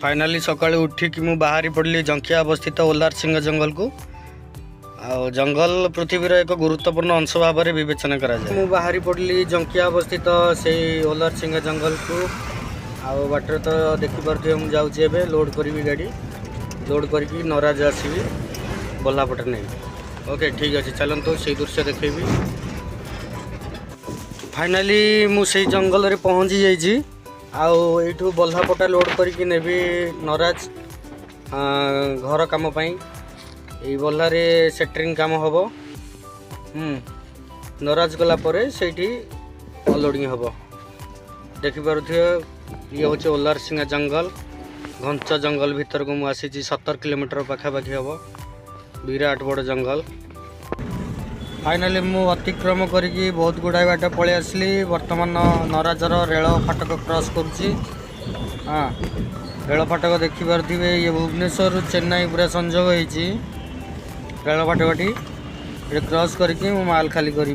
Finally सकाळी उठिकी मु बाहरी पड़ली जंकिया अवस्थित ओलार सिंह जंगल को। जंगल पृथ्वीर एक गुरुत्वपूर्ण अंश भाव में विवेचना करा जाए। मु बाहरी पड़ली जंकिया अवस्थित से ओलार सिंह जंगल को। बाटर तो देखिपे मुझे जाऊँगी लोड करी गाड़ी लोड करके नराज आसवि बल्लापटे नहीं। ओके ठीक अच्छे चलते से दृश्य देखेबी। फाइनाली मुझे जंगल रे पहुँची जाइए। आठू बल्लापटा लोड करके नेबी नराज घर काम पाई। ये बल्लारे सेटरिंग काम हम नराज गलापर से अनलोडिंग हम देखिपे। ये हूँ ओलार सिंह जंगल घंच जंगल भीतर को मुझे 17 किलोमीटर पाखापाखि हम विराट बड़ जंगल। फाइनाली मु अतिक्रम करके बहुत गुड़ाए बाट पलि आसली। वर्तमान नराजर रेल फाटक क्रॉस करुच्ची। हाँ रेल फाटक देखिपे ये भुवनेश्वर चेन्नई पूरा संजोग होती रेल फाटकटी क्रॉस करके मु माल खाली करी।